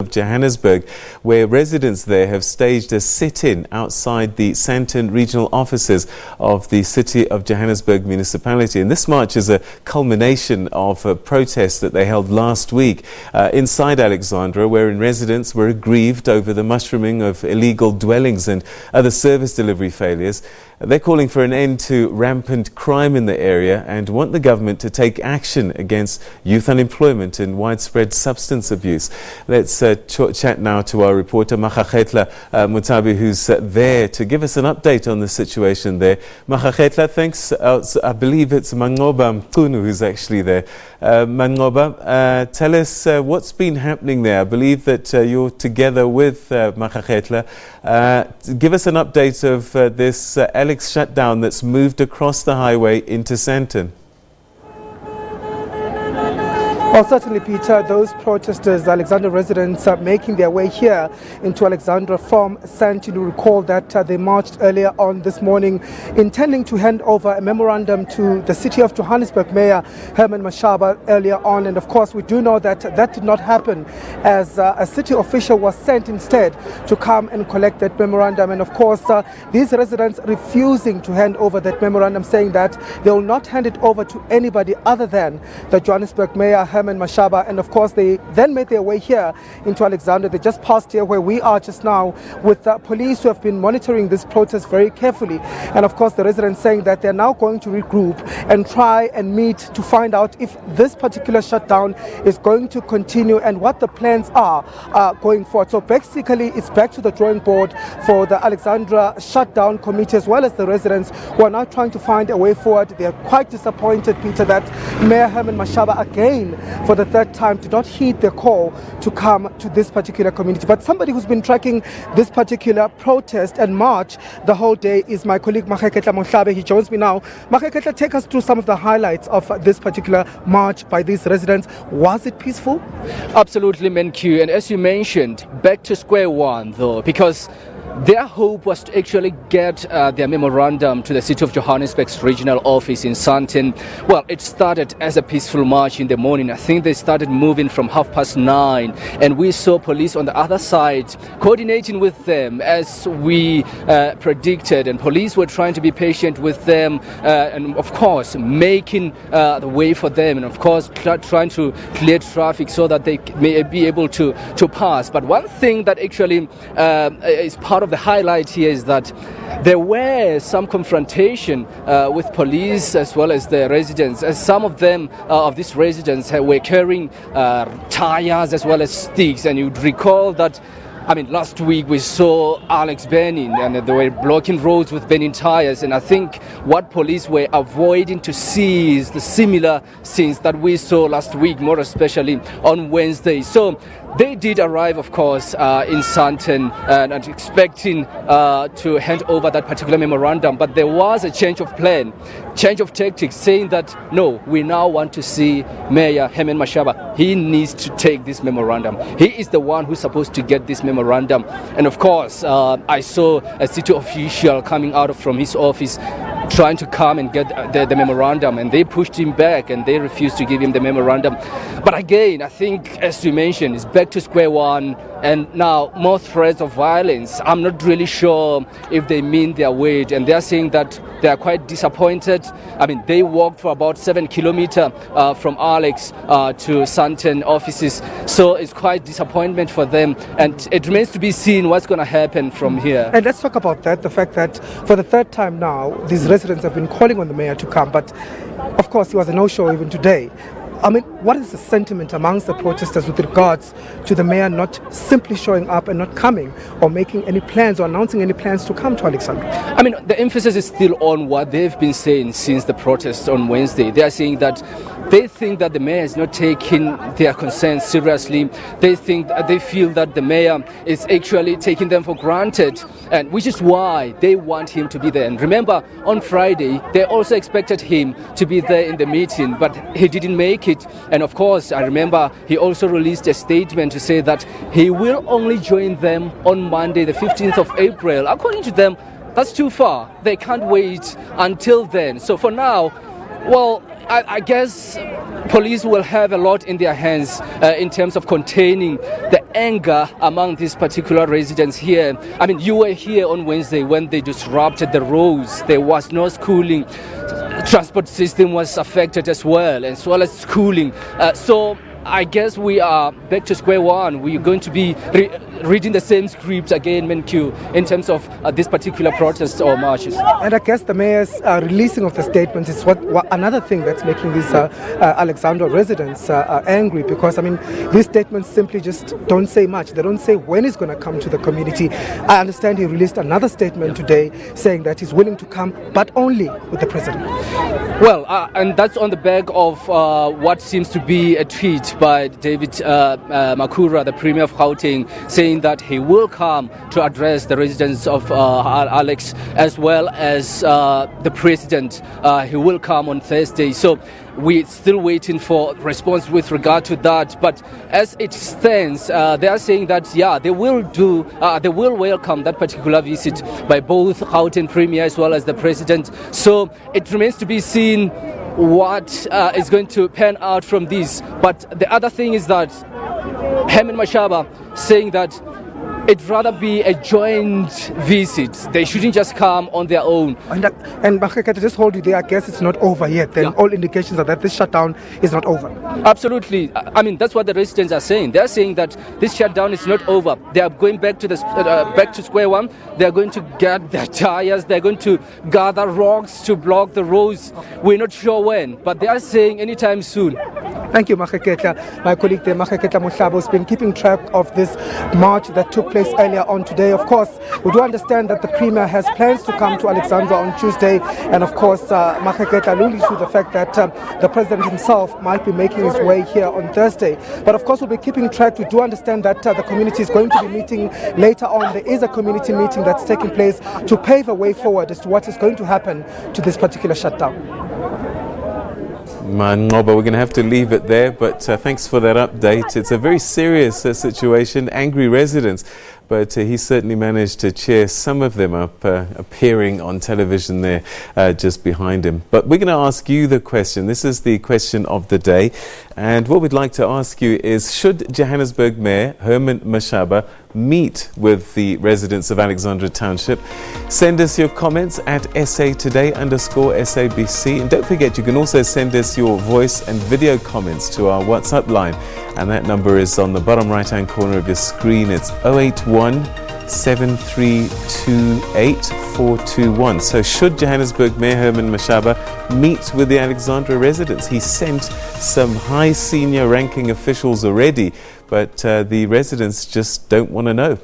Of Johannesburg, where residents there have staged a sit-in outside the Sandton regional offices of the City of Johannesburg municipality. And this march is a culmination of a protest that they held last week inside Alexandra, wherein residents were aggrieved over the mushrooming of illegal dwellings and other service delivery failures. They're calling for an end to rampant crime in the area and want the government to take action against youth unemployment and widespread substance abuse. Let's chat now to our reporter Maagthetla Motlhabi, who's there to give us an update on the situation there. Maagthetla, thanks. I believe it's Mchunu who's actually there. Manqoba, tell us what's been happening there. I believe that you're together with Maagthetla. Give us an update of this Alex shutdown that's moved across the highway into Sandton. Well, certainly, Peter, those protesters, Alexandra residents, are making their way here into Alexandra from Sandton. You recall that they marched earlier on this morning, intending to hand over a memorandum to the City of Johannesburg Mayor Manqoba earlier on. And of course, we do know that that did not happen, as a city official was sent instead to come and collect that memorandum. And of course, these residents refusing to hand over that memorandum, saying that they will not hand it over to anybody other than the Johannesburg Mayor Manqoba. And of course, they then made their way here into Alexandra. They just passed here where we are just now, with police who have been monitoring this protest very carefully. And of course, the residents saying that they're now going to regroup and try and meet to find out if this particular shutdown is going to continue and what the plans are going forward. So basically, it's back to the drawing board for the Alexandra shutdown committee, as well as the residents who are now trying to find a way forward. They are quite disappointed, Peter, that Mayor Manqoba again, for the third time, to not heed the call to come to this particular community. But somebody who's been tracking this particular protest and march the whole day is my colleague Maagthetla Motlhabi. He joins me now. Maagthetla, take us through some of the highlights of this particular march by these residents. Was it peaceful? Absolutely, Manqoba. And as you mentioned, back to square one though, because their hope was to actually get their memorandum to the City of Johannesburg's regional office in Sandton. Well, it started as a peaceful march in the morning. I think they started moving from 9:30, and we saw police on the other side coordinating with them as we predicted, and police were trying to be patient with them and of course making the way for them, and of course trying to clear traffic so that they may be able to pass. But one thing that actually is part of the highlight here is that there were some confrontation with police as well as the residents, as some of them of these residents were carrying tires as well as sticks. And you'd recall that, I mean, last week we saw Alex burning, and they were blocking roads with burning tires. And I think what police were avoiding to see is the similar scenes that we saw last week, more especially on Wednesday. So they did arrive, of course, in Sandton and expecting to hand over that particular memorandum. But there was a change of plan, change of tactics, saying that, no, we now want to see Mayor Manqoba. He needs to take this memorandum. He is the one who's supposed to get this memorandum. And of course, I saw a city official coming out from his office trying to come and get the memorandum, and they pushed him back and they refused to give him the memorandum. But again, I think, as you mentioned, it's back to square one, and now more threats of violence. I'm not really sure if they mean their word, and they're saying that they are quite disappointed. I mean, they walked for about 7 kilometers from Alex to Sandton offices, so it's quite disappointment for them, and it remains to be seen what's going to happen from here. And let's talk about that, the fact that for the third time now, these residents have been calling on the mayor to come, but of course he was a no-show even today. I mean, what is the sentiment amongst the protesters with regards to the mayor not simply showing up and not coming or making any plans or announcing any plans to come to Alexandra? I mean, the emphasis is still on what they've been saying since the protests on Wednesday. They are saying that they think that the mayor is not taking their concerns seriously. They feel that the mayor is actually taking them for granted, and which is why they want him to be there. And remember, on Friday, they also expected him to be there in the meeting, but he didn't make it. And of course, I remember he also released a statement to say that he will only join them on Monday, the 15th of April. According to them, that's too far. They can't wait until then. So for now, well, I guess police will have a lot in their hands in terms of containing the anger among these particular residents here. I mean, you were here on Wednesday when they disrupted the roads. There was no schooling. Transport system was affected as well as schooling. So I guess we are back to square one. We're going to be reading the same scripts again, Manqoba, in terms of this particular protest or marches. And I guess the mayor's releasing of the statements is what another thing that's making these Alexandra residents angry, because I mean these statements simply just don't say much. They don't say when he's going to come to the community. I understand he released another statement today saying that he's willing to come, but only with the president. Well, and that's on the back of what seems to be a tweet by David Makhura, the Premier of Gauteng, saying that he will come to address the residents of Alex as well as the president. He will come on Thursday. So we're still waiting for response with regard to that. But as it stands, they are saying that, they will welcome that particular visit by both Gauteng Premier as well as the president. So it remains to be seen what is going to pan out from this. But the other thing is that Herman Mashaba saying that it'd rather be a joint visit. They shouldn't just come on their own. And Maagthetla, just hold you there. I guess it's not over yet. Then all indications are that this shutdown is not over. Absolutely. I mean, that's what the residents are saying. They're saying that this shutdown is not over. They are going back to back to square one. They are going to get their tires. They're going to gather rocks to block the roads. We're not sure when, but they are saying anytime soon. Thank you, Maagthetla. My colleague there, Maagthetla Motlhabi, has been keeping track of this march that took place earlier on today. Of course, we do understand that the Premier has plans to come to Alexandra on Tuesday, and of course, Maagthetla alluded to the fact that the President himself might be making his way here on Thursday. But of course, we'll be keeping track. We do understand that the community is going to be meeting later on. There is a community meeting that's taking place to pave a way forward as to what is going to happen to this particular shutdown. Manqoba, we're going to have to leave it there, but thanks for that update. It's a very serious situation, angry residents, but he certainly managed to cheer some of them up, appearing on television there just behind him. But we're going to ask you the question. This is the question of the day, and what we'd like to ask you is, should Johannesburg Mayor Herman Mashaba meet with the residents of Alexandra Township? Send us your comments at SA_SABC, and don't forget you can also send us your voice and video comments to our WhatsApp line, and that number is on the bottom right hand corner of your screen. It's 081 7328 421. So should Johannesburg Mayor Herman Mashaba meet with the Alexandra residents? He sent some high senior ranking officials already, but the residents just don't want to know.